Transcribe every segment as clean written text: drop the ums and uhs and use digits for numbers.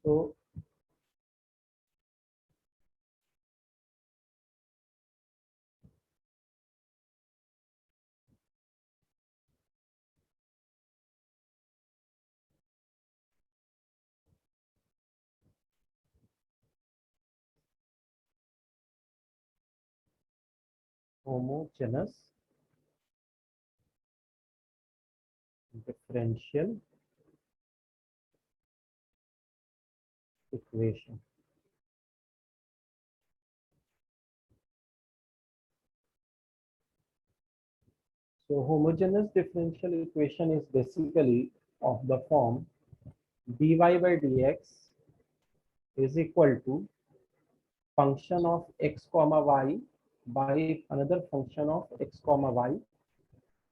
तो homogeneous differential equation. So homogeneous differential equation is basically of the form dy by dx is equal to function of x comma y by another function of x comma y,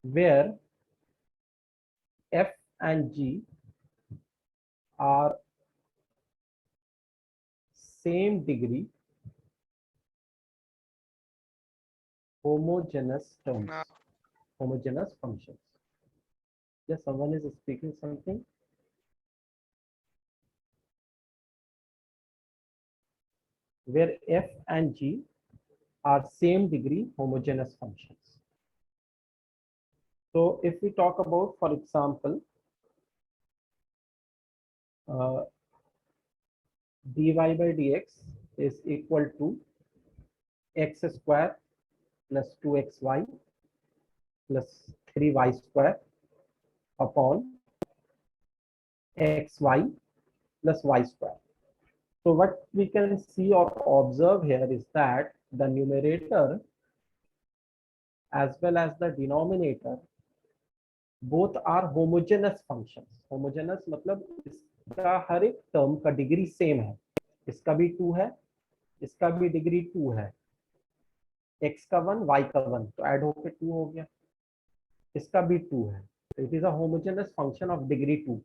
where f and g are same degree homogeneous terms, Now, homogeneous functions. Yes, someone is speaking something. Where f and g are same degree homogeneous functions. So if we talk about, for example, uh, dy by dx is equal to x square plus 2xy plus 3y square upon xy plus y square. So what we can see or observe here is that the numerator as well as the denominator both are homogeneous functions. Homogeneous मतलब इसका हर एक term का degree same है, इसका भी 2 है, इसका भी डिग्री 2 है, x का 1 y का 1 तो ऐड होके 2 हो गया, इसका भी 2 है, तो it is a homogeneous function of degree 2.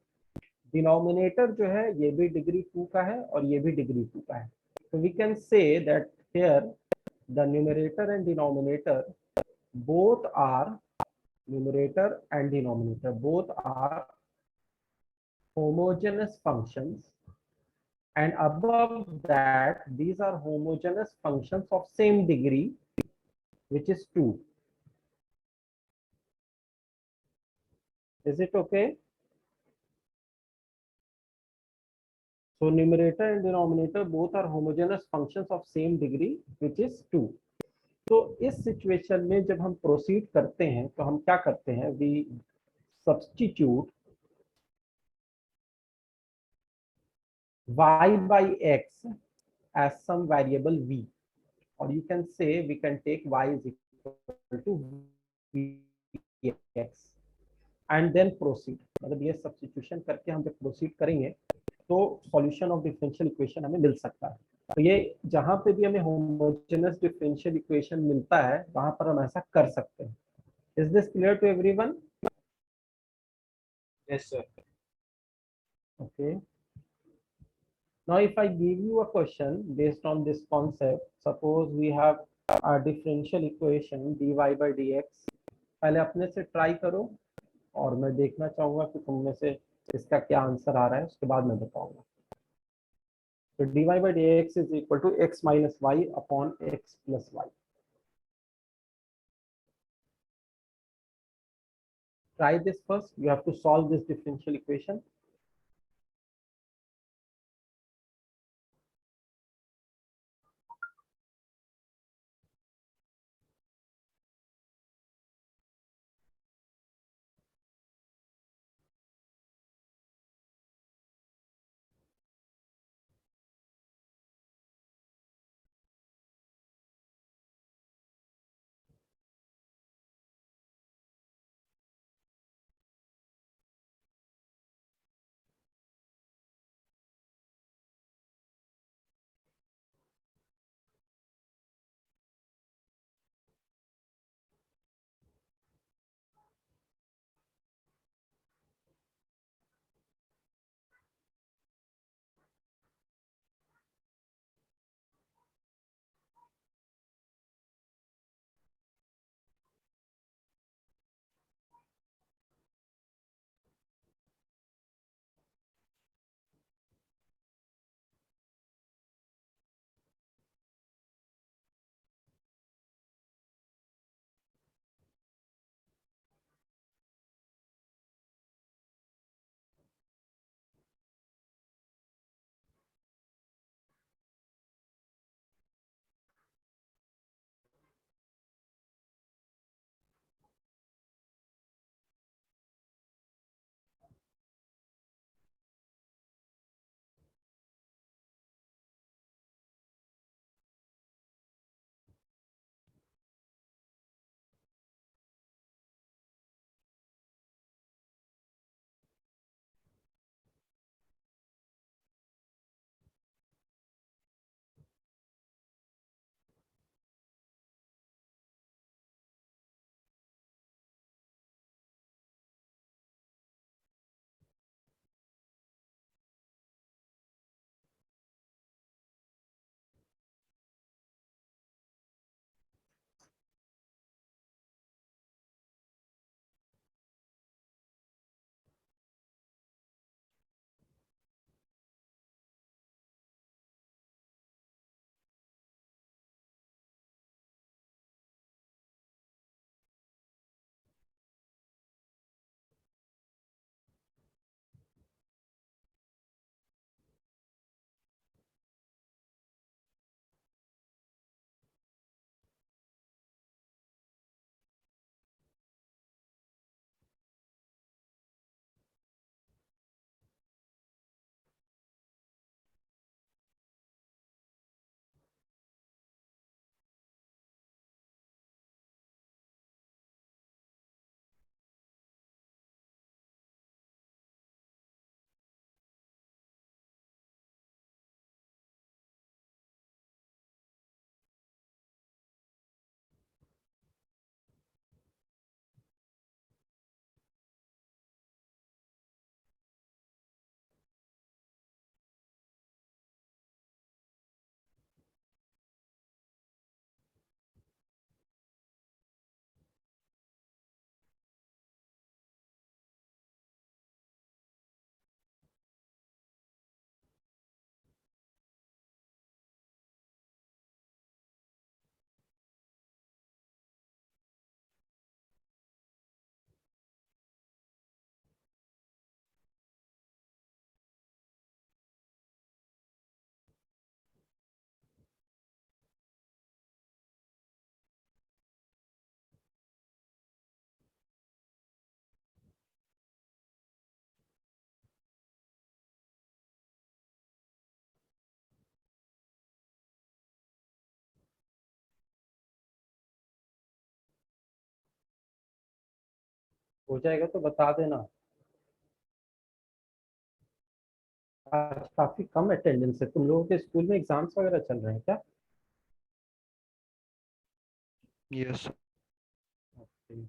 Denominator जो है ये भी डिग्री 2 का है और ये भी डिग्री 2 का है. तो we can say that here the numerator and denominator both are numerator and denominator both are homogeneous functions, and above that these are homogeneous functions of same degree, which is 2. Is it okay? So numerator and denominator both are homogeneous functions of same degree, which is 2. तो इस situation में जब हम proceed करते हैं तो हम क्या करते हैं, we substitute y by x as some variable v, or you can say we can take y is equal to vx and then proceed. मतलब ये सब्स्टिट्यूशन करके हम जब प्रोसीड करेंगे तो सॉल्यूशन ऑफ डिफरेंशियल इक्वेशन हमें मिल सकता है. तो ये जहां पे भी हमें होमोजेनस डिफरेंशियल इक्वेशन मिलता है वहां पर हम ऐसा कर सकते हैं. Is this clear to everyone? Yes, sir. Okay. Now, if I give you a question based on this concept, suppose we have a differential equation dy by dx. पहले अपने से ट्राई करो और मैं देखना चाहूंगा कि तुम में से इसका क्या आंसर आ रहा है, उसके बाद मैं बताऊंगा. तो dy by dx is equal to x minus y upon x plus y. Try this first. You have to solve this differential equation. हो जाएगा तो बता देना। आज काफी कम अटेंडेंस है। तुम लोगों के स्कूल में एग्जाम्स वगैरह चल रहे हैं क्या? Yes. Okay.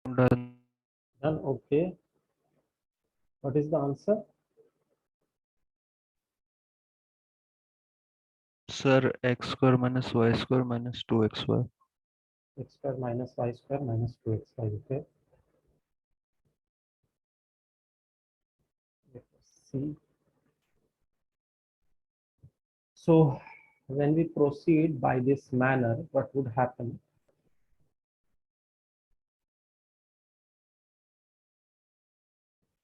Done. Done. Okay. What is the answer? Sir x square minus Y square minus 2xy। X square minus y square minus 2xy. Okay. Let's see. So when we proceed by this manner, what would happen?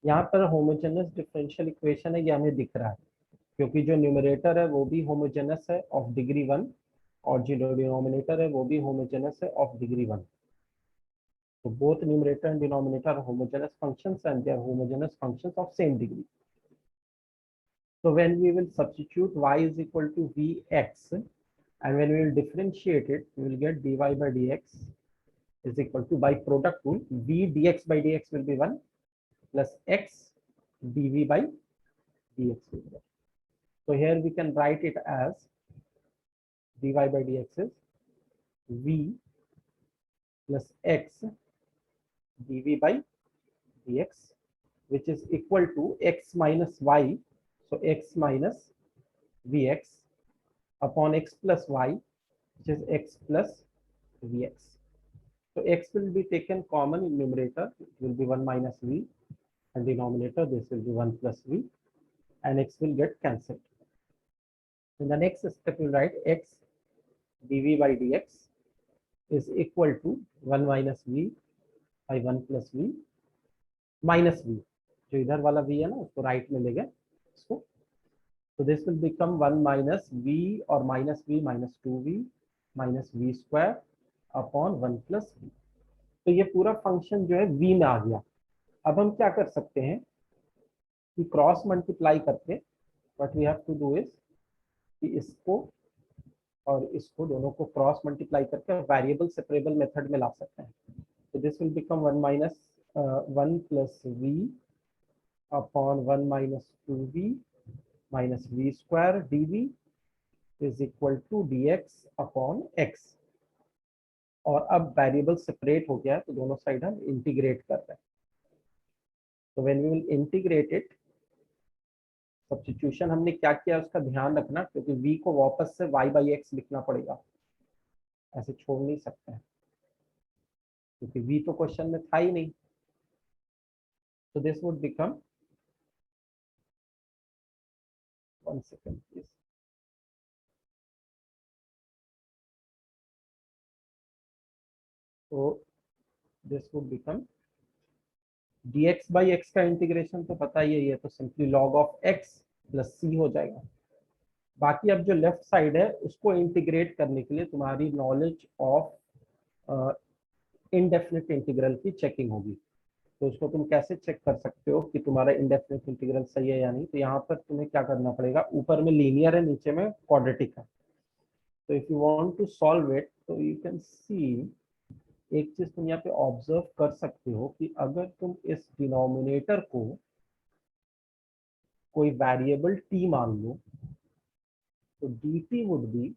यहाँ पर homogeneous differential equation है, ये हमें दिख रहा है क्योंकि जो न्यूमरेटर है वो भी होमोजेनस है ऑफ डिग्री 1 और जो डिनोमिनेटर है वो भी होमोजेनस है of degree 1. So both numerator and denominator are homogeneous functions and they are homogeneous functions of same degree. So when we will substitute y is equal to vx and when we will differentiate it, we will get dy by dx is equal to, by product rule, v dx by dx will be 1 plus x dv by dx will be 1. So here we can write it as dy by dx is v plus x dv by dx, which is equal to x minus y. So x minus vx upon x plus y, which is x plus vx. So x will be taken common in numerator, it will be 1 minus v, and denominator this will be 1 plus v, and x will get cancelled. In the next step, we will write x dv by dx is equal to 1 minus v by 1 plus v minus v. जो इधर वाला v है ना उसको right में ले गए इसको. So this will become 1 minus v or minus v minus 2v minus v square upon 1 plus v. तो ये पूरा फंक्शन जो है v में आ गया. अब हम क्या कर सकते हैं कि क्रॉस मल्टीप्लाई करके what we have to do is कि इसको और इसको दोनों को क्रॉस मल्टीप्लाई करके वेरिएबल सेपरेबल मेथड में ला सकते हैं. तो this will become 1 minus 1 plus v upon 1 minus 2v minus v square dv is equal to dx upon x. और अब वेरिएबल सेपरेट हो गया है तो दोनों साइड हम इंटीग्रेट कर रहे हैं. तो when we will integrate it, substitution हमने क्या किया उसका ध्यान रखना क्योंकि v को वापस से y by x लिखना पड़ेगा, ऐसे छोड़ नहीं सकते हैं क्योंकि v तो क्वेश्चन में था ही नहीं. तो this would become, 1 second please. तो this would become dx by x का इंटीग्रेशन तो पता ही है, ये तो simply log of x plus c हो जाएगा. बाकी अब जो लेफ्ट साइड है उसको इंटीग्रेट करने के लिए तुम्हारी नॉलेज ऑफ इनडेफिनिट इंटीग्रल की चेकिंग होगी. तो उसको तुम कैसे चेक कर सकते हो कि तुम्हारा इंडेफिनिट इंटीग्रल सही है या नहीं? तो यहाँ पर तुम्हें क्या करना पड़ेगा, ऊपर में लीनियर है, नीचे में क्वाड्रेटिक है। तो if you want to solve it, तो यू कैन सी, एक चीज तुम यहाँ पे ऑब्जर्व कर सकते हो कि अगर तुम इस डिनोमिनेटर को कोई वेरिएबल टी मान लो, तो D T would be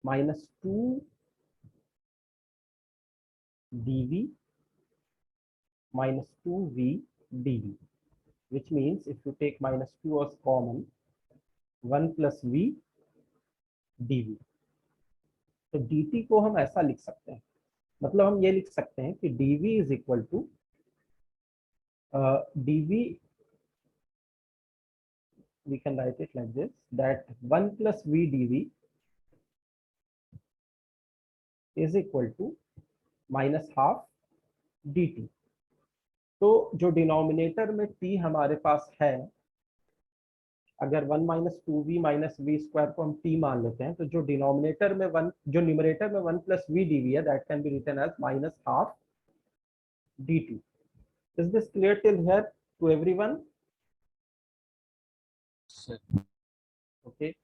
-2 dv -2v dv, which means if you take -2 as common, 1 plus v dv। तो dt को हम ऐसा लिख सकते हैं, मतलब हम ये लिख सकते हैं कि dv is equal to dv, we can write it like this, that 1 plus v dv is equal to -12 dt। तो जो डिनोमिनेटर में t हमारे पास है, अगर 1 -2v -v स्क्वायर को हम t मान लेते हैं, तो जो डिनोमिनेटर में 1, जो न्यूमरेटर में 1 plus v dv है, that can be written as -12 dt। Is this clear till here to everyone? Okay,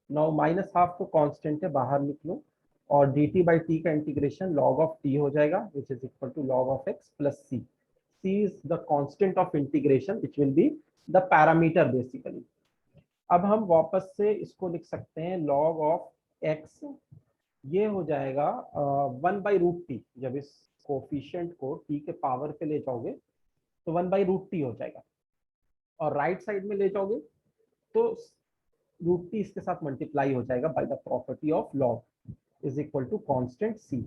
now -12 को कांस्टेंट है, बाहर निक लो, और dt बाई टी का इंटीग्रेशन log ऑफ t हो जाएगा, which is equal to log of x plus c। c is the constant of integration which will be the parameter basically. अब हम वापस से इसको लिख सकते हैं log ऑफ x, ये हो जाएगा 1/√t। जब इस कोफिशिएंट को t के पावर पे ले जाओगे तो 1/√t हो जाएगा, और राइट साइड में ले जाओगे तो √t इसके साथ मल्टीप्लाई हो जाएगा by the property of log is equal to constant c।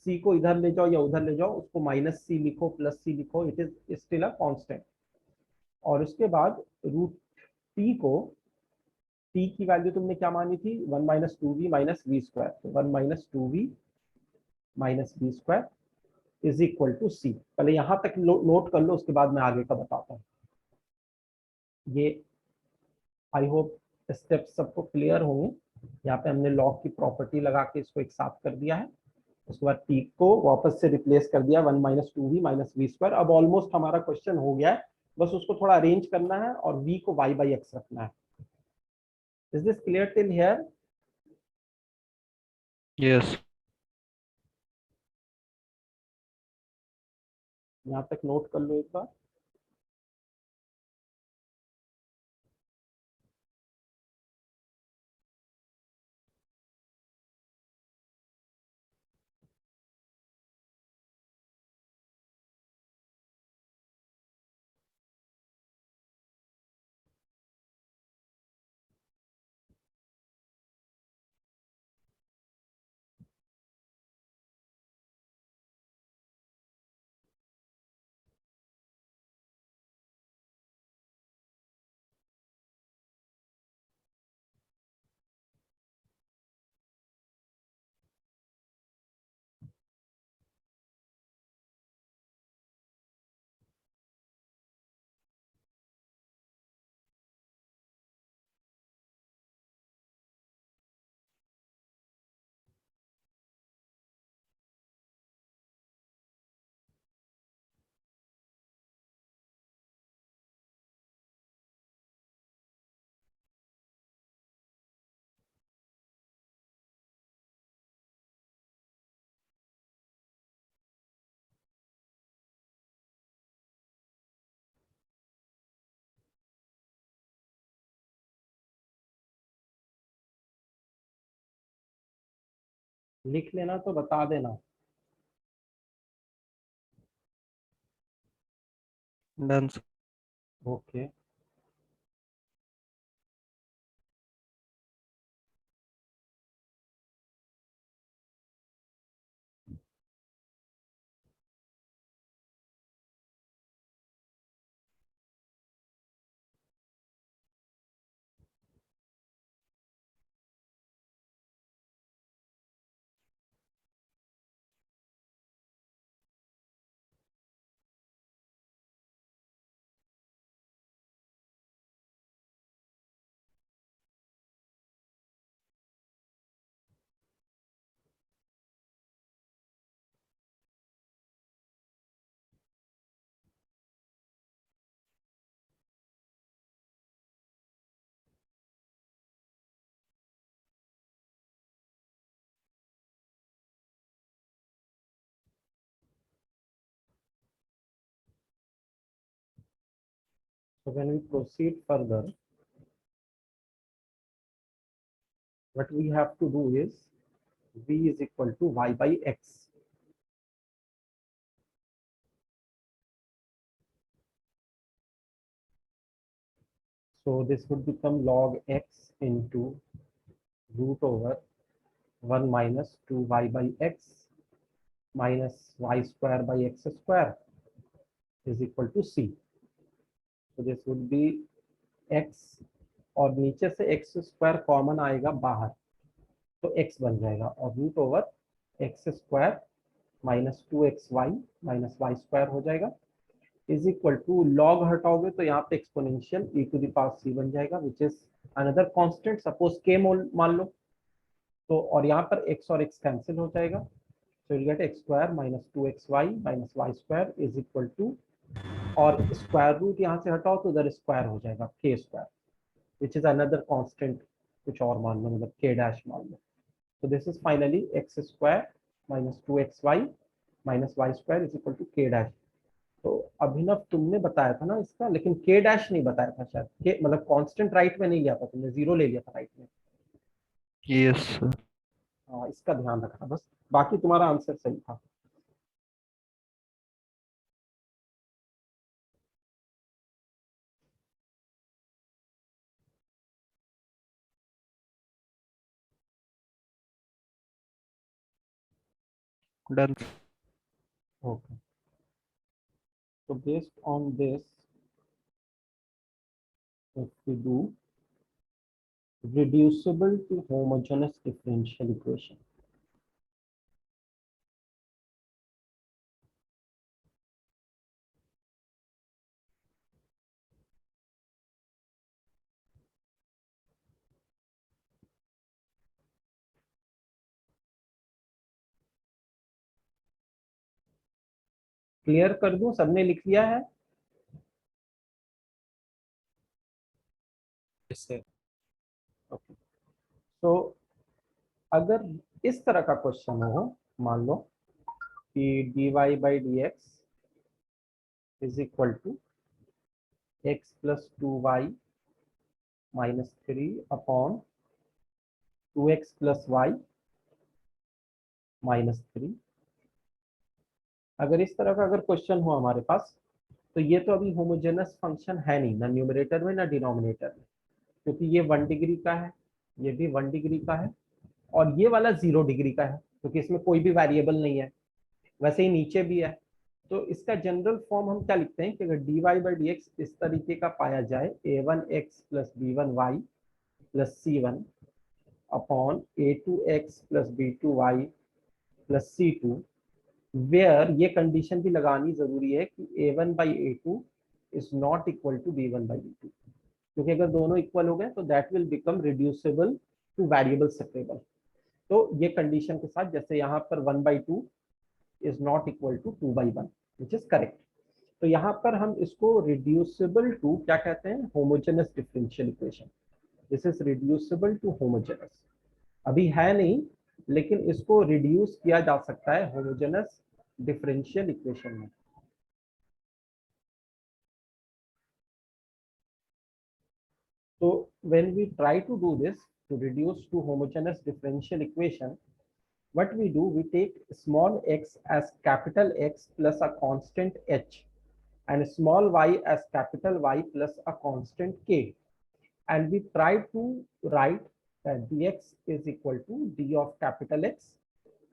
c को इधर ले जाओ या उधर ले जाओ, उसको -c लिखो प्लस c लिखो, it is still a constant. और उसके बाद √t को, t की वैल्यू तुमने क्या मानी थी, 1 -2v -v स्क्वायर, तो 1 -2v -v square is equal to c। पहले यहां तक नोट कर लो, उसके बाद मैं आगे का बताता हूँ। ये आई होप स्टेप सबको क्लियर होंगे। यहाँ पे हमने लॉग की प्रॉपर्टी लगा के इसको एक साथ कर दिया है, उसके बाद टी को वापस से रिप्लेस कर दिया 1 -2v -v स्क्वायर। अब ऑलमोस्ट हमारा क्वेश्चन हो गया है, बस उसको थोड़ा अरेंज करना है और v को y/x रखना है। Is this clear till here? Yes. यहाँ तक नोट कर लो एक बार। लिख लेना तो बता देना। Done. Okay, So when we proceed further, what we have to do is v is equal to y by x. So this would become log x into root over 1 minus 2y by x minus y square by x square is equal to c. So this would be x, और नीचे से x square common आएगा बाहर, तो x बन जाएगा, और root over x square minus 2xy minus Y square हो जाएगा इज इक्वल टू, लॉग हटाओगे तो यहाँ पे exponential e to the power c बन जाएगा, which is another constant, suppose k मान लो, तो और यहाँ पर x और x कैंसिल हो जाएगा, so you'll get x square minus 2xy minus y square is equal to, और स्क्वायर रूट यहाँ से हटाओ तो उधर स्क्वायर हो जाएगा k square, which is another constant, कुछ और मान लो, मतलब k डैश मान लो. So this is finally x square minus 2xy minus y square is equal to k dash. तो अभिनव तुमने बताया था ना इसका, लेकिन k डैश नहीं बताया था शायद, k मतलब कांस्टेंट राइट में नहीं लिया था तुमने, जीरो ले लिया था राइट में. Yes sir. हाँ, इसका ध्यान रखना बस, बाकी तुम्हारा आंसर सही था. Done. Okay. So based on this, if we do reducible to homogeneous differential equation, clear कर दूं, सबने लिख लिया है? ओके. तो अगर इस तरह का क्वेश्चन हो, मान लो कि dy by D x is equal to x plus 2y minus 3 upon 2x plus Y minus 3. अगर इस तरह का अगर क्वेश्चन हो हमारे पास, तो ये तो अभी होमोजेनस फंक्शन है नहीं, ना न्यूमरेटर में ना डिनोमिनेटर में, क्योंकि ये 1 डिग्री का है, ये भी 1 डिग्री का है, और ये वाला 0 डिग्री का है, क्योंकि इसमें कोई भी वेरिएबल नहीं है, वैसे ही नीचे भी है. तो इसका जनरल फॉर्म हम क्या लिखते हैं कि अगर dy बाई डी एक्स इस तरीके का पाया जाए, a1x plus b1y plus c1 upon a2x plus b2y plus c2, where ये कंडीशन भी लगानी जरूरी है कि a1 by a2 is not equal to b1 by b2, क्योंकि अगर दोनों इक्वल हो गए तो that will become reducible to variable separable. तो ये कंडीशन के साथ, जैसे यहाँ पर 1 by 2 is not equal to 2 by 1, which is correct. तो यहाँ पर हम इसको रिड्यूसिबल टू क्या कहते हैं, homogeneous differential equation. This is reducible to homogeneous, अभी है नहीं, लेकिन इसको रिड्यूस किया जा सकता है होमोजेनस डिफरेंशियल इक्वेशन में. So when we try to do this, to reduce to homogeneous differential equation, what we do, we take small x as capital X plus a constant h, and small y as capital Y plus a constant k, and we try to write that dx is equal to d of capital X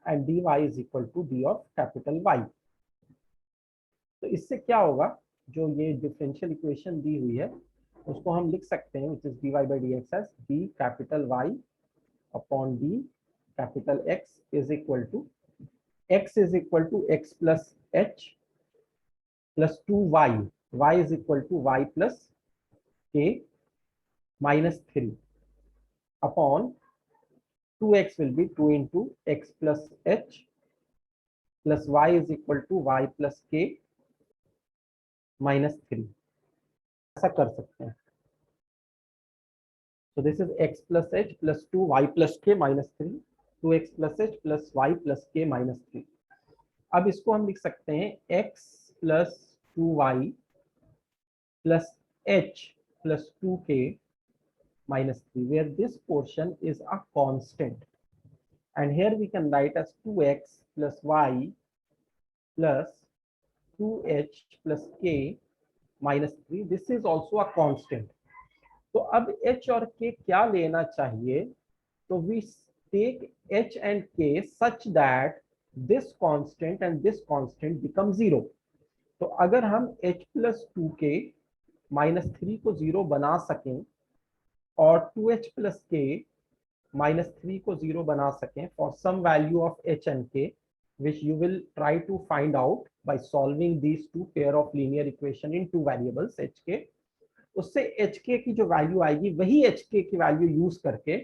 and dy is equal to d of capital Y. तो इससे क्या होगा, जो ये differential equation दी हुई है उसको हम लिख सकते हैं, which is dy by dx as d capital Y upon d capital X is equal to x plus h plus 2y, y is equal to y plus k minus 3 upon 2x will be 2 into x plus h plus y is equal to y plus k minus 3. ऐसा कर सकते हैं. So this is x plus h plus 2y plus k minus 3, 2x plus h plus y plus k minus 3. अब इसको हम लिख सकते हैं x plus 2y plus h plus 2k minus 3, where this portion is a constant. And here we can write as 2x plus y plus 2h plus k minus 3. This is also a constant. तो अब h और k क्या लेना चाहिए? तो we take h and k such that this constant and this constant become 0. तो अगर हम h plus 2k minus 3 को 0 बना सकें और 2h plus k minus 3 को 0 बना सकें for some value of h and k, which you will try to find out by solving these two pair of linear equation in two variables h k, उससे H के की जो value आएगी वही H के की वैल्यू यूज करके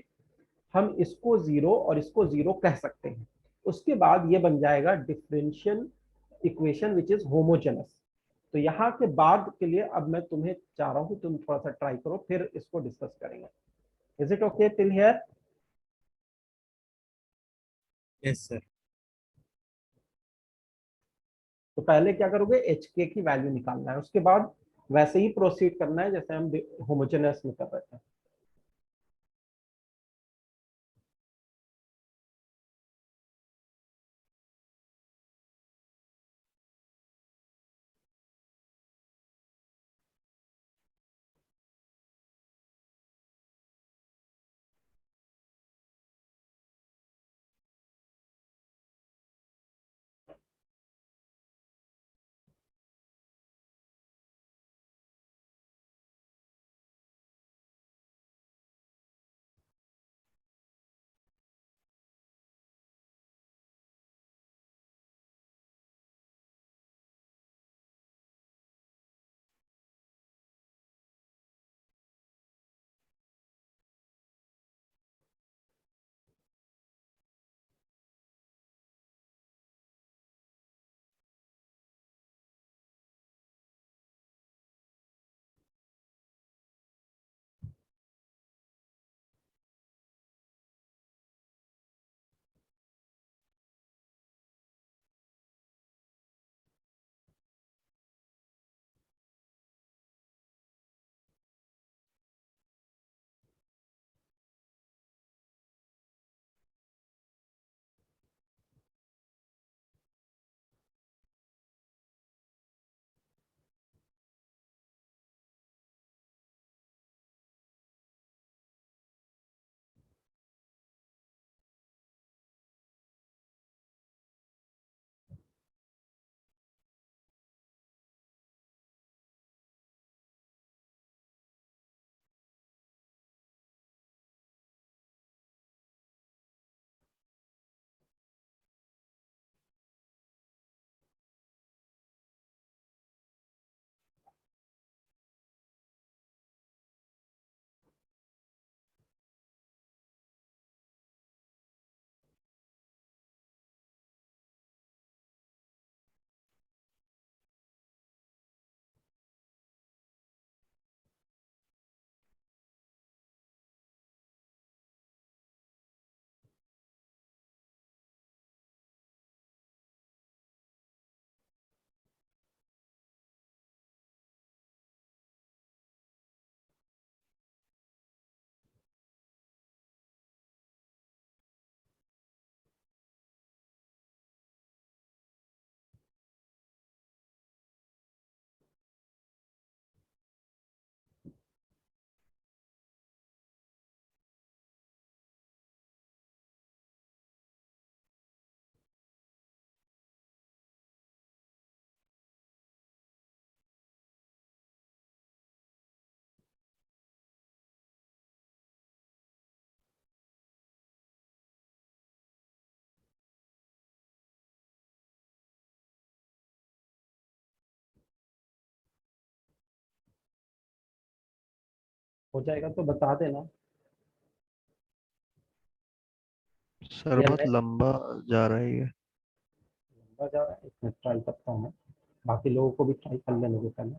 हम इसको 0 और इसको 0 कह सकते हैं. उसके बाद ये बन जाएगा differential equation which is homogeneous. तो यहाँ के बाद के लिए अब मैं तुम्हें चाह रहा हूँ कि तुम थोड़ा सा ट्राई करो, फिर इसको डिस्कस करेंगे. Is it okay till here? Yes sir. तो पहले क्या करोगे, एच के की वैल्यू निकालना है, उसके बाद वैसे ही प्रोसीड करना है जैसे हम होमोजेनस में कर रहे थे. हो जाएगा तो बता देना. सर या बहुत मैं लंबा जा रहा है ये. लंबा जा रहा है, इसमें ट्राई करता हूँ मैं. बाकी लोगों को भी ट्राई कर लेने दो पहले.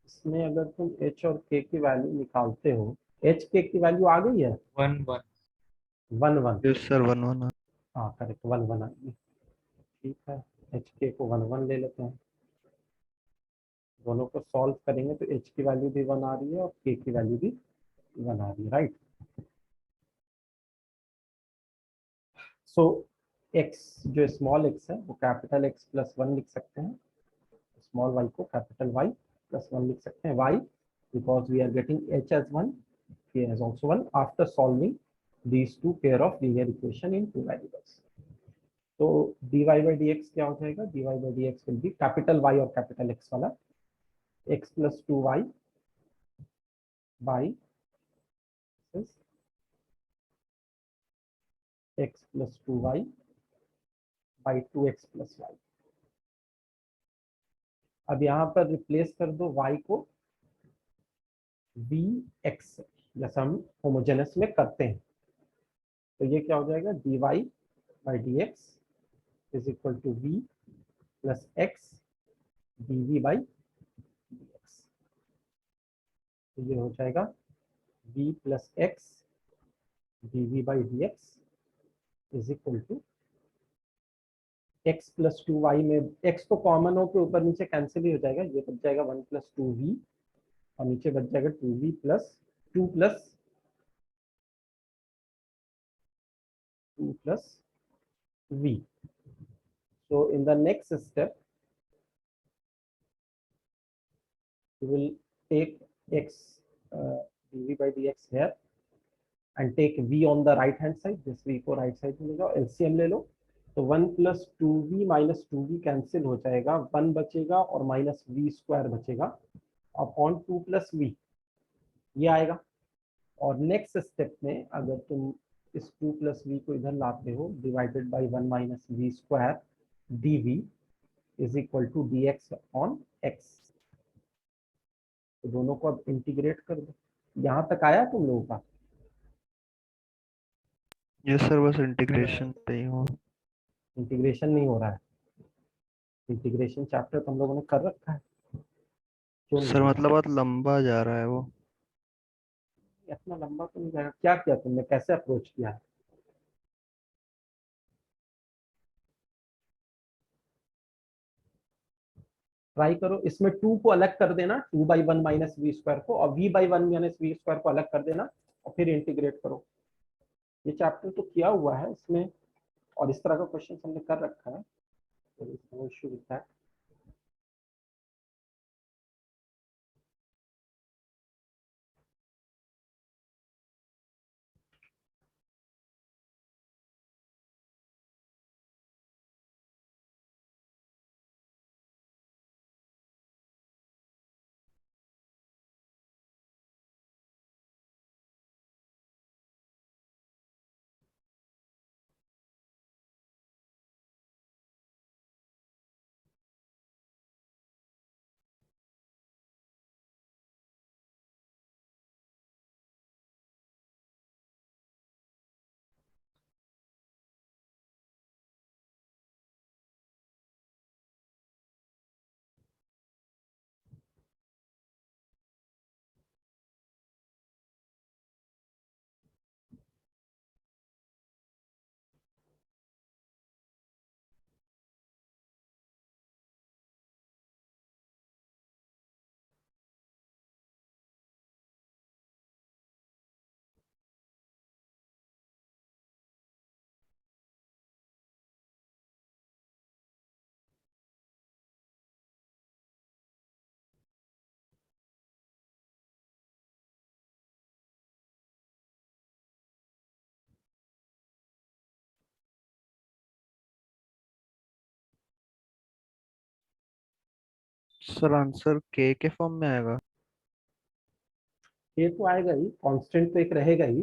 इसमें अगर तुम h और k की वैल्यू निकालते हो एच के की वैल्यू आ गई है 1 1 वन वन। Yes sir 1 1। हाँ करेक्ट, वन वन आएगी। ठीक है, एच के को वन वन ले लेते हैं। दोनों को सॉल्व करेंगे तो एच की वैल्यू भी वन आ रही है और के की वैल्यू भी वन आ रही है, राइट। सो एक्स जो स्मॉल एक्स है वो कैपिटल एक्स प्लस वन लिख सकते हैं, स्मॉल वाई को कैपिटल वाई प्लस वन लिख सकते हैं। Why because we are getting H as one, K as also one after solving these two pair of linear equation in two variables. तो dy by D X क्या हो जाएगा, dy by D X will be capital Y और capital x वाला x plus two y by x plus two y by two x plus y. अब यहाँ पर replace कर दो y को वी एक्स से, जैसा हम होमोजेनस में करते हैं। तो ये क्या हो जाएगा, dy by D x is equal to v plus x dv by dx। तो ये हो जाएगा v plus x dv by dx is equal to x plus two y में x तो कॉमन हो के ऊपर नीचे कैंसिल ही हो जाएगा, ये बच जाएगा वन प्लस टू वी और नीचे बच जाएगा two v plus two plus two plus v. So in the next step, we will take x dv by dx here and take v on the right hand side. This v को right side में ले जाओ, LCM ले लो। तो one plus two v minus two v cancel हो जाएगा, one बचेगा और माइनस वी स्क्वायर बचेगा अपॉन टू प्लस वी, ये आएगा। और नेक्स्ट स्टेप में अगर तुम इस टू प्लस वी को इधर लाते हो, divided by one minus we square d v is equal to d x on x. तो दोनों को अब इंटीग्रेट कर दो। यहाँ तक आया तुम लोगों का? यस सर बस इंटीग्रेशन पे ही हूँ। इंटीग्रेशन नहीं हो रहा है? इंटीग्रेशन चैप्टर तुम लोगों ने कर रखा है, क्यों नहीं सर हो रहा? मतलब बहुत लंबा जा रहा है वो। इतना लंबा तो नहीं जाएगा। क्या किया तुमने, कैसे अप्रोच किया है? ट्राई करो, इसमें टू को अलग कर देना, two by one minus we square को, और v by one minus we square को अलग कर देना और फिर इंटीग्रेट करो। ये चैप्टर तो किया हुआ है इसमें, और इस तरह का क्वेश्चन हमने कर रखा है, तो issue with that. Sir answer के फॉर्म में आएगा? ये तो आएगा ही, कांस्टेंट तो एक रहेगा ही,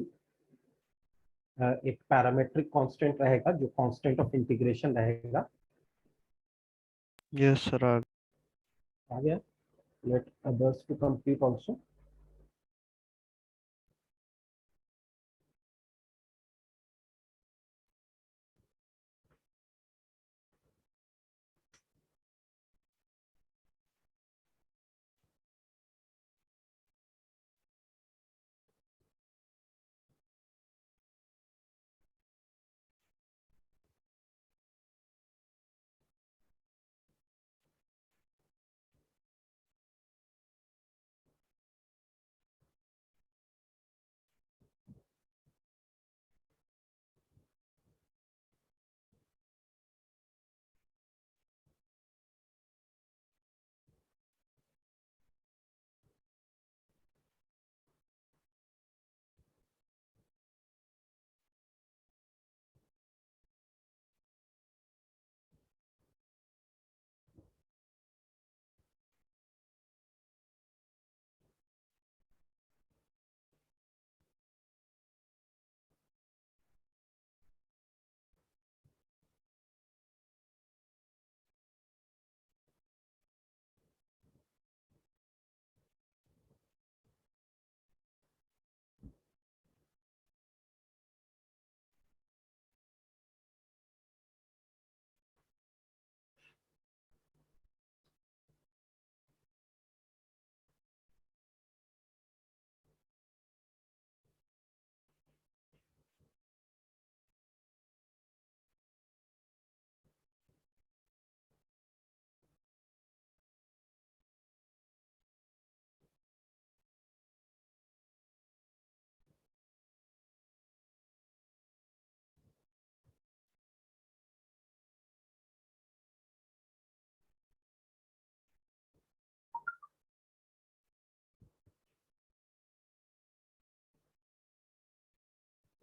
एक पैरामेट्रिक कांस्टेंट रहेगा जो कांस्टेंट ऑफ इंटीग्रेशन रहेगा। यस सर आ गया? Let others to complete also.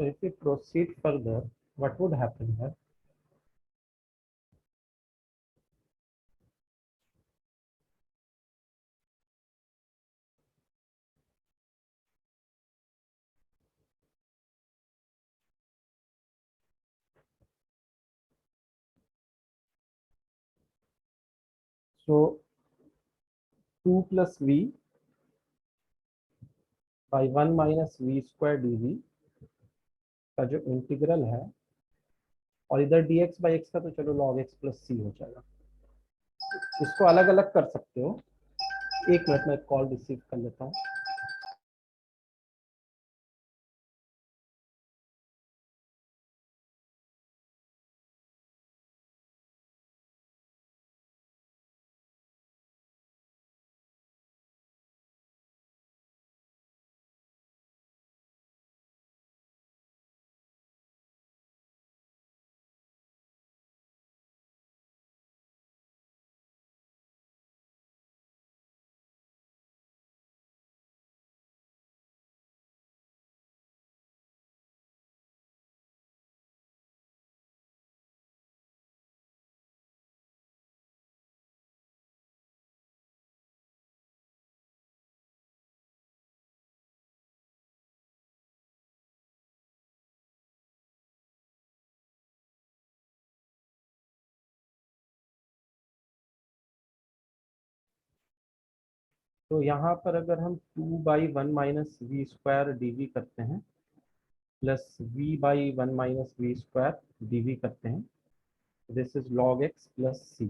So if we proceed further, what would happen here? So 2 plus v by 1 minus v square dv का जो इंटीग्रल है, और इधर dx by x का तो चलो log x plus c हो जाएगा। इसको अलग अलग कर सकते हो। एक मिनट में कॉल रिसीव कर लेता हूँ। तो यहाँ पर अगर हम 2 by 1 minus we square D करते हैं plus v by 1 minus we square D करते हैं, this is log x plus C.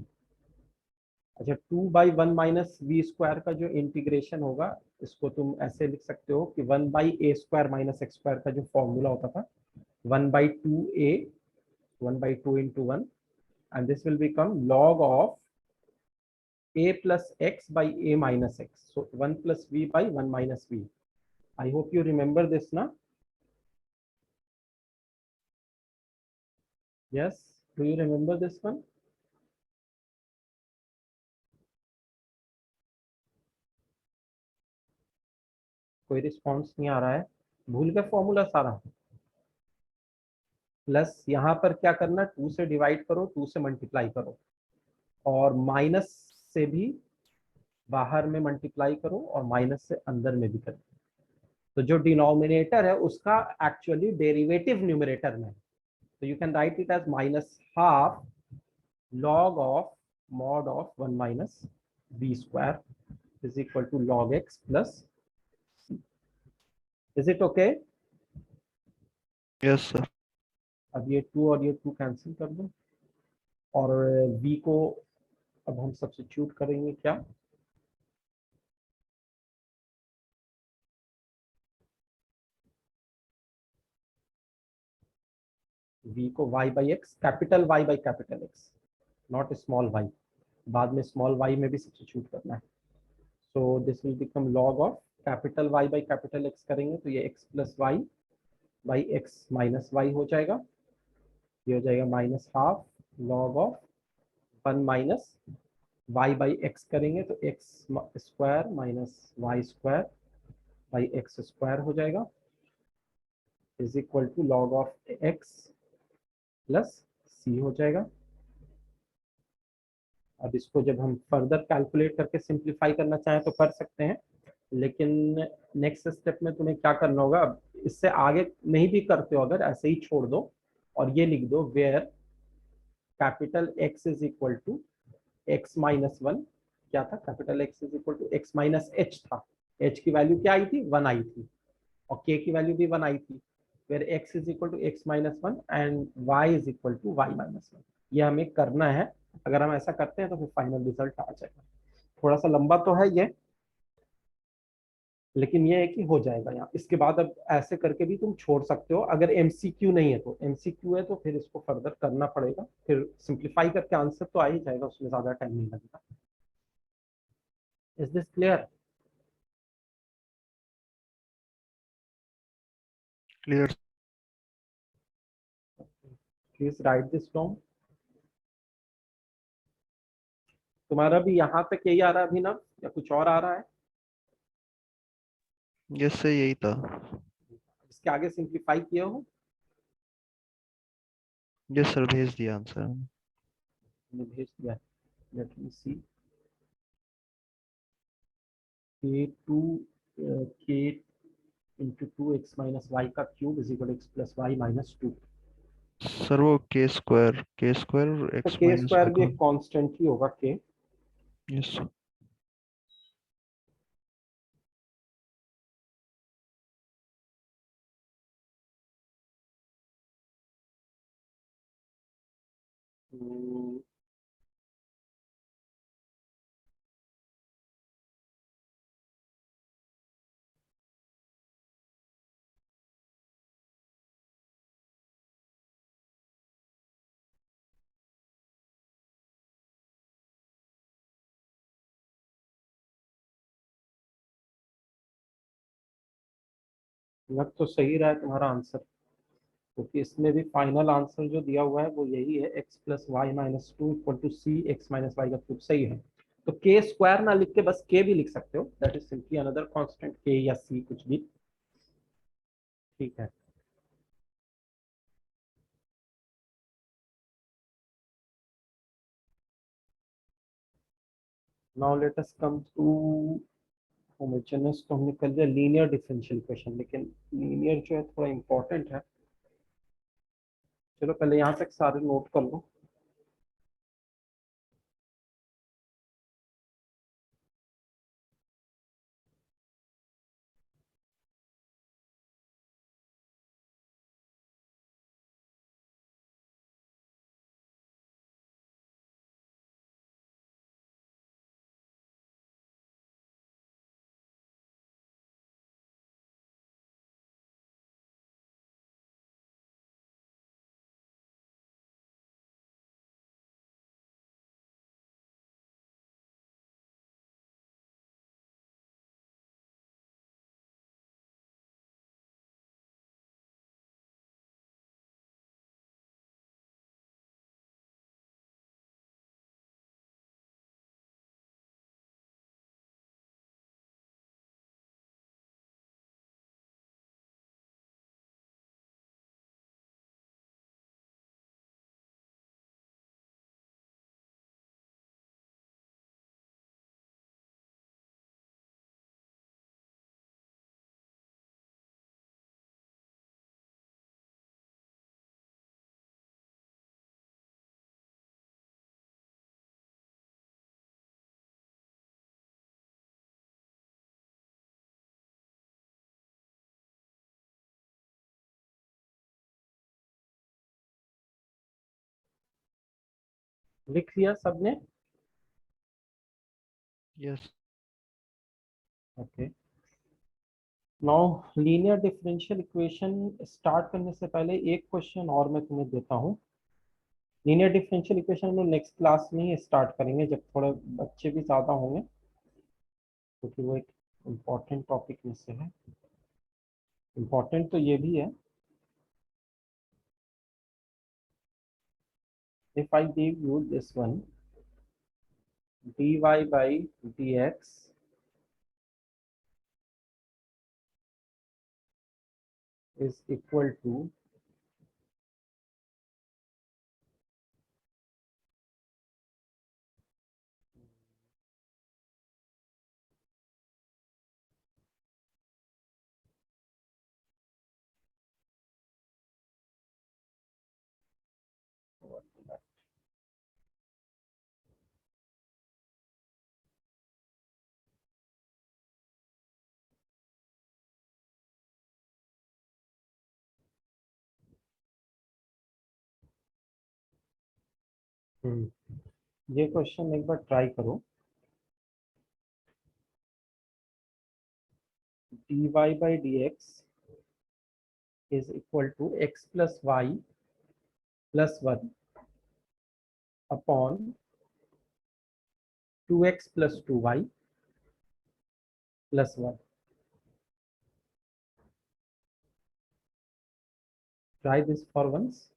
अच्छा, 2 बाई 1 माइनस वी स्क्वायर का जो इंटीग्रेशन होगा, इसको तुम ऐसे लिख सकते हो कि 1 by A square minus x square का जो फॉर्मूला होता था, 1 by 2a, 1 by 2 into 1, and this will become log of a plus x by a minus x. So 1 plus v by 1 minus v. I hope you remember this now. Yes, do you remember this one? कोई response नहीं आ रहा है, भूल गए formula सारा। Plus यहाँ पर क्या करना, 2 से डिवाइड करो, 2 से मल्टीप्लाई करो, और माइनस से भी बाहर में मल्टीप्लाई करो और माइनस से अंदर में भी करो। तो जो डिनोमिनेटर है उसका एक्चुअली डेरिवेटिव न्यूमरेटर में है, तो you can write it as minus half log of mod of 1 minus v square is equal to log x plus c. Is it okay? Yes sir. अब ये 2 और ये 2 कैंसिल कर दो, और v को अब हम सब्स्टिट्यूट करेंगे क्या, v को y by x, capital y by capital x, not small y। बाद में स्मॉल y में भी सब्स्टिट्यूट करना है। So this will become log of capital y by capital x करेंगे तो ये x plus Y by X minus Y हो जाएगा। ये हो जाएगा minus half log of 1 minus y by X करेंगे तो X square minus Y square by X square हो जाएगा, is equal to log of x plus C हो जाएगा। अब इसको जब हम फर्दर कैलकुलेट करके सिंप्लीफाई करना चाहें तो कर सकते हैं, लेकिन नेक्स्ट स्टेप में तुम्हें क्या करना होगा, अब इससे आगे नहीं भी करते हो अगर, ऐसे ही छोड़ दो और ये लिख दो where capital x is equal to x minus 1। क्या था, capital x is equal to x minus h था। h की वैल्यू क्या आई थी, 1 आई थी, और k की वैल्यू भी 1 आई थी, where x is equal to x minus 1 and y is equal to y minus 1। ये हमें करना है, अगर हम ऐसा करते हैं तो फिर फाइनल रिजल्ट आ जाएगा। थोड़ा सा लंबा तो है ये, लेकिन ये है कि हो जाएगा यहाँ। इसके बाद अब ऐसे करके भी तुम छोड़ सकते हो, अगर एमसीक्यू नहीं है तो, एमसीक्यू है तो फिर इसको फर्दर करना पड़ेगा, फिर सिंप्लीफाई करके आंसर तो आ ही जाएगा, उसमें ज्यादा टाइम नहीं लगेगा। Is this clear? Clear. Please right this down. तुम्हारा भी यहाँ तक यही आ रहा है अभिनव, या कुछ और आ रहा है? Yes sir, यही था। इसके आगे सिंप्लीफाई किए हो? ये सर भेज दिया आंसर। मैंने भेज दिया। Let me see. k into 2x - y का cube is equal X plus Y minus 2। Sir वो के स्क्वायर तो एक्स के माइनस स्क्वायर वन भी का। एक कांस्टेंट ही होगा के। यस। लग तो सही रहा है तुम्हारा आंसर, क्योंकि इसमें भी फाइनल आंसर जो दिया हुआ है वो यही है, x plus Y minus two equal to c x minus y का क्यूब सही है। तो के स्क्वायर ना लिख के बस के भी लिख सकते हो, that is simply another constant k या सी कुछ भी। ठीक है। Now let us come to homogeneous. तो हमने कर लिया लीनियर डिफरेंशियल इक्वेशन, लेकिन लीनियर जो है थोड़ा इंपॉर्टेंट है। चलो पहले यहाँ तक सारे नोट कर लो। लिख लिया सबने? Yes. Okay. Now linear differential equation start करने से पहले एक क्वेश्चन और मैं तुम्हें देता हूँ। लीनियर डिफरेंशियल इक्वेशन हम लोग नेक्स्ट क्लास में ही स्टार्ट करेंगे, जब थोड़े बच्चे भी ज़्यादा होंगे, क्योंकि वो एक इम्पॉर्टेंट टॉपिक में से है। इम्पॉर्टेंट तो ये भी है। If I give you this one, dy by dx is equal to ये क्वेश्चन एक बार ट्राई करो। dy by dx is equal to x plus y plus 1 upon 2x plus 2y plus 1. Try this for once.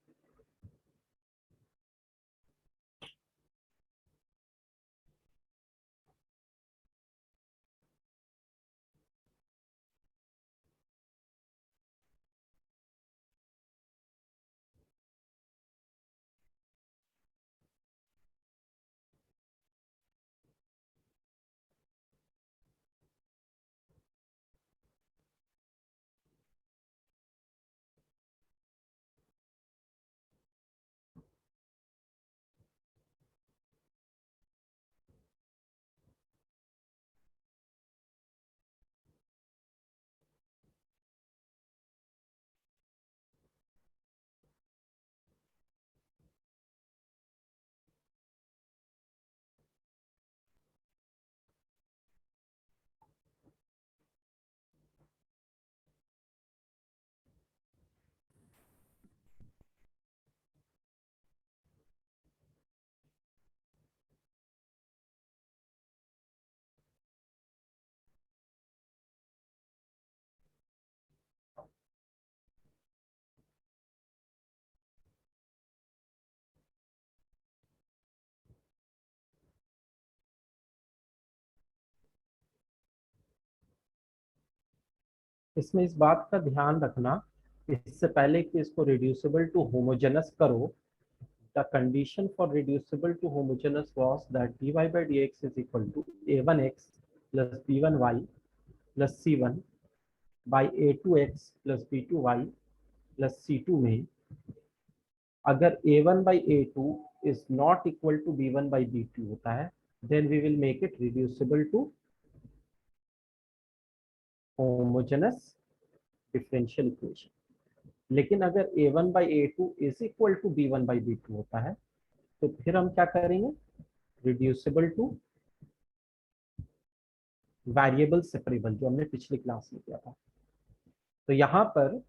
इसमें इस बात का ध्यान रखना, इससे पहले कि इसको रिड्यूसिबल टू होमोजेनस करो, the condition for reducible to homogeneous was that dy by dx is equal to a1x plus b1y plus c1 by a2x plus b2y plus c2 में अगर a1 by a2 is not equal to b1 by b2 होता है, then we will make it reducible to homogeneous differential equation. लेकिन अगर a1 by a2 is equal to b1 by b2 होता है, तो फिर हम क्या करेंगे, reducible to variable separable, जो हमने पिछली क्लास में किया था। तो यहाँ पर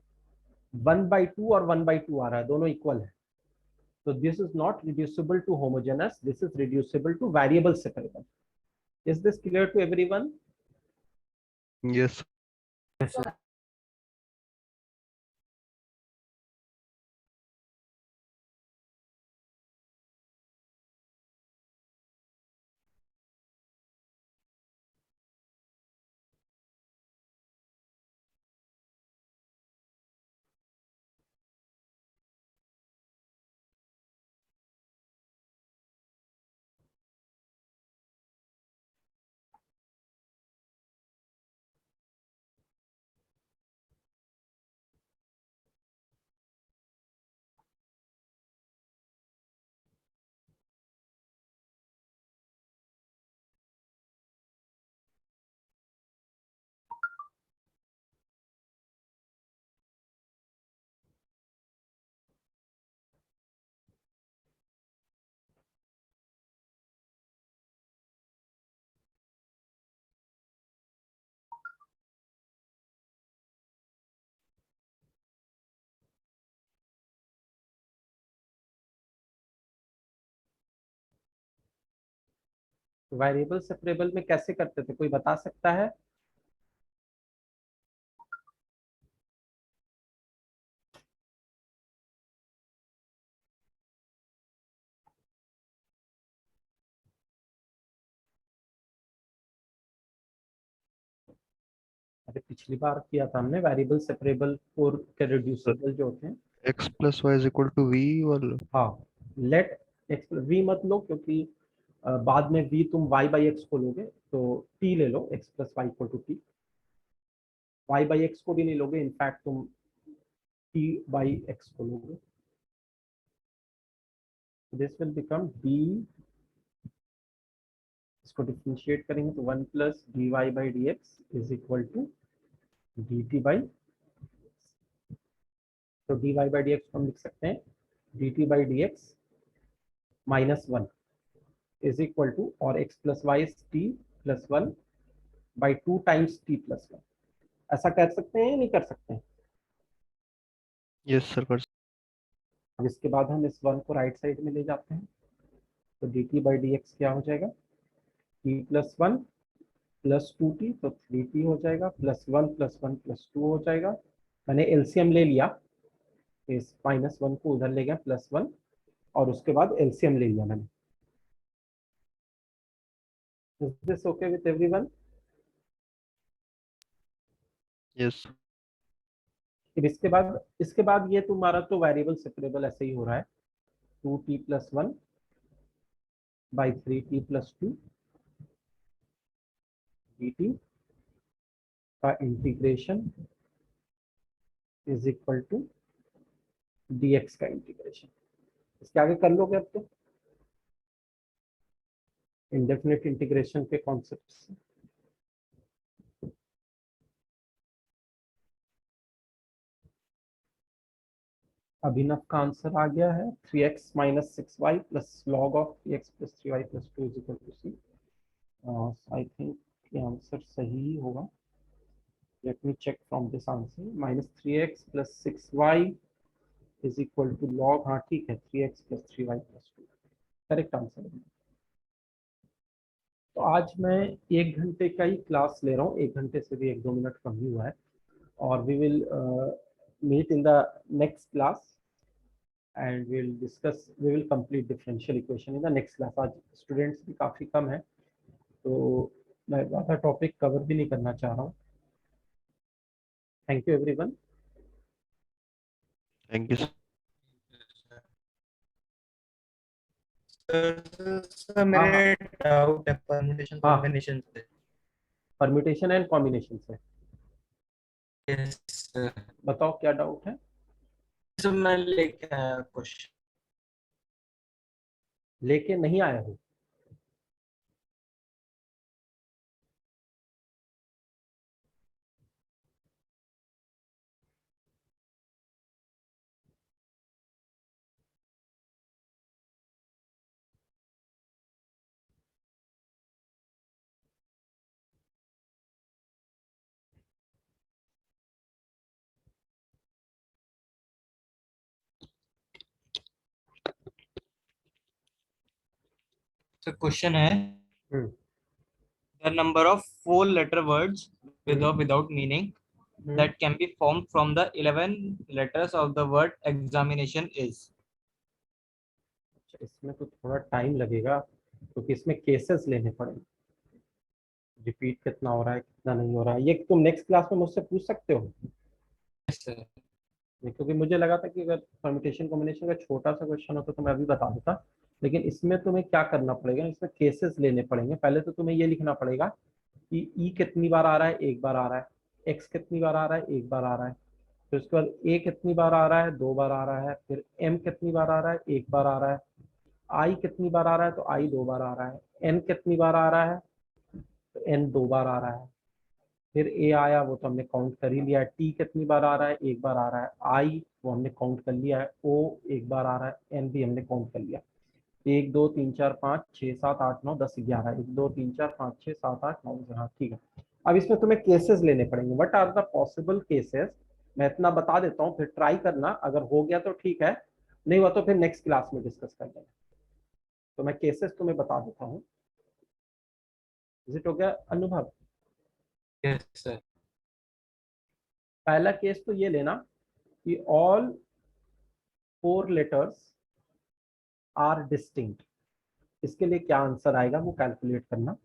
1/2 और 1/2 आ रहा है, दोनों इक्वल है, तो this is not reducible to homogeneous, this is reducible to variable separable. Is this clear to everyone? Yes. Variable separable में कैसे करते थे, कोई बता सकता है? अरे पिछली बार किया था हमने वेरिएबल सेपरेबल और के रिड्यूसिबल जो होते हैं। X plus y is equal to v वाला। हाँ, लेट एक्स वी मत लो, क्योंकि बाद में v तुम y बाई एक्स को लोगे, तो t ले लो, x plus y equal to t. y by x को भी नहीं लोगे, इनफैक्ट तुम t बाई एक्स को लोगे। दिस विल बिकम d, इसको डिफरेंशिएट करेंगे तो 1 plus D Y by D x is equal to D T by, तो D Y by D X को हम लिख सकते हैं D T by D X minus 1 is equal to, और x plus Y T plus 1 by 2 times T plus 1। ऐसा कर सकते हैं या नहीं कर सकते हैं? Yes sir कर। अब इसके बाद हम इस 1 को राइट साइड में ले जाते हैं, तो D T by D X क्या हो जाएगा, टी प्लस 1 प्लस 2t, तो 3t हो जाएगा, प्लस 1 प्लस 1 प्लस 2 हो जाएगा। मैंने एलसीएम ले लिया, इस माइनस 1 को उधर ले गया प्लस 1, और उसके बाद एलसीएम ले लिया मैंने। Is this okay with everyone? Yes। फिर इसके बाद ये तुम्हारा तो वेरिएबल सेपरेबल ऐसे ही हो रहा है, 2t plus 1 by 3t plus 2 dt का integration is equal to dx का इंटीग्रेशन। इसके आगे कर लोगे अब तो इंडेफिनिट इंटीग्रेशन के कॉन्सेप्ट से। अभिनव का आंसर आ गया है 3x minus 6y plus log of 3x plus 3y plus 2 is equal to c. I think ये आंसर सही ही होगा। Let me check from this answer, minus 3x plus 6y is equal to log, हाँ ठीक है, 3x plus 3y plus 2 correct answer है। तो आज मैं 1 घंटे का ही क्लास ले रहा हूँ, 1 घंटे से भी 1-2 मिनट कम ही हुआ है, और we will meet in the next class and we will complete differential equation in the next class। आज स्टूडेंट्स भी काफ़ी कम है, तो मैं ज़्यादा टॉपिक कवर भी नहीं करना चाह रहा हूँ। Thank you everyone. Thank you. Sir हाँ हाँ, मेरे डाउट है परम्यूटेशन हाँ कॉम्बिनेशन से। परम्यूटेशन एंड कॉम्बिनेशन से यस सर। बताओ क्या डाउट है। सर मैं लेके आया क्वेश्चन। लेके नहीं आया हूँ। सर क्वेश्चन है हम्म the number of four letter words with or hmm without meaning hmm. that can be formed from the 11 letters of the word examination is। अच्छा, इसमें तो थोड़ा टाइम लगेगा क्योंकि इसमें केसेस लेने पड़ेंगे। रिपीट कितना हो रहा है कितना नहीं हो रहा है, ये तुम नेक्स्ट क्लास में मुझसे पूछ सकते हो। Yes sir. क्योंकि मुझे लगा था कि अगर परम्यूटेशन कॉम्बिनेशन का छोटा सा क्वेश्चन होता तो मैं अभी बता देता, लेकिन इसमें तुम्हें क्या करना पड़ेगा, इसमें केसेस लेने पड़ेंगे। पहले तो तुम्हें ये लिखना पड़ेगा कि ई कितनी बार आ रहा है, एक बार आ रहा है। एक्स कितनी बार आ रहा है, एक बार आ रहा है। फिर उसके बाद ए कितनी बार आ रहा है, दो बार आ रहा है। फिर एम कितनी बार आ रहा है, एक बार आ रहा है। आई कितनी बार आ रहा है, तो आई दो बार आ रहा है। एन कितनी बार आ रहा है, तो एन दो बार आ रहा है। फिर ए आया, वो तो हमने काउंट कर ही लिया है। टी कितनी बार आ रहा है, एक बार आ रहा है। आई वो हमने काउंट कर लिया है। ओ एक बार आ रहा है। एन भी हमने काउंट कर लिया। एक दो तीन चार पाँच छः सात आठ नौ दस ग्यारह, एक दो तीन चार पाँच छः सात आठ नौ, हाँ ठीक है। अब इसमें तुम्हें केसेस लेने पड़ेंगे। What are the possible cases, मैं इतना बता देता हूँ, फिर ट्राई करना। अगर हो गया तो ठीक है, नहीं हुआ तो फिर नेक्स्ट क्लास में डिस्कस कर लेंगे। तो मैं केसेस तुम्हें बता देता हूँ। विजिट हो गया अनुभव। Yes sir. पहला केस तो ये लेना कि all four letters are distinct. इसके लिए क्या आंसर आएगा वो कैलकुलेट करना।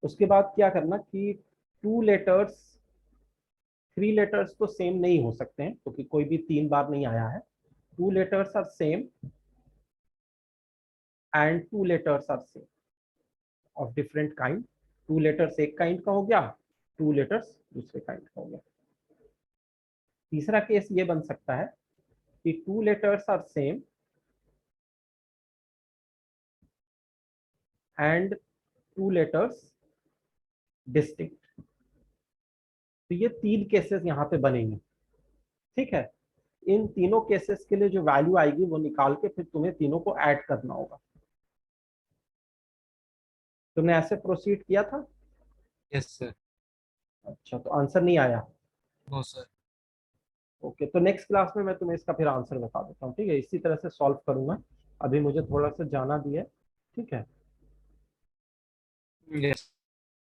उसके बाद क्या करना कि टू लेटर्स, थ्री लेटर्स तो सेम नहीं हो सकते हैं क्योंकि कोई भी तीन बार नहीं आया है। Two letters are same and two letters are same of different kind. Two letters एक काइंड का हो गया, टू लेटर्स दूसरे काइंड का हो गया। तीसरा केस ये बन सकता है कि two letters are same and two letters distinct. तो ये तीन केसेस यहाँ पे बनेंगे, ठीक है। इन तीनों केसेस के लिए जो वैल्यू आएगी वो निकाल के फिर तुम्हें तीनों को ऐड करना होगा। तुमने ऐसे प्रोसीड किया था। Yes sir. अच्छा, तो आंसर नहीं आया। No sir. ओके, तो नेक्स्ट क्लास में मैं तुम्हें इसका फिर आंसर बता देता हूँ, ठीक है। इसी तरह से सॉल्व करूंगा। अभी मुझे थोड़ा सा जाना भी है, ठीक है। यस।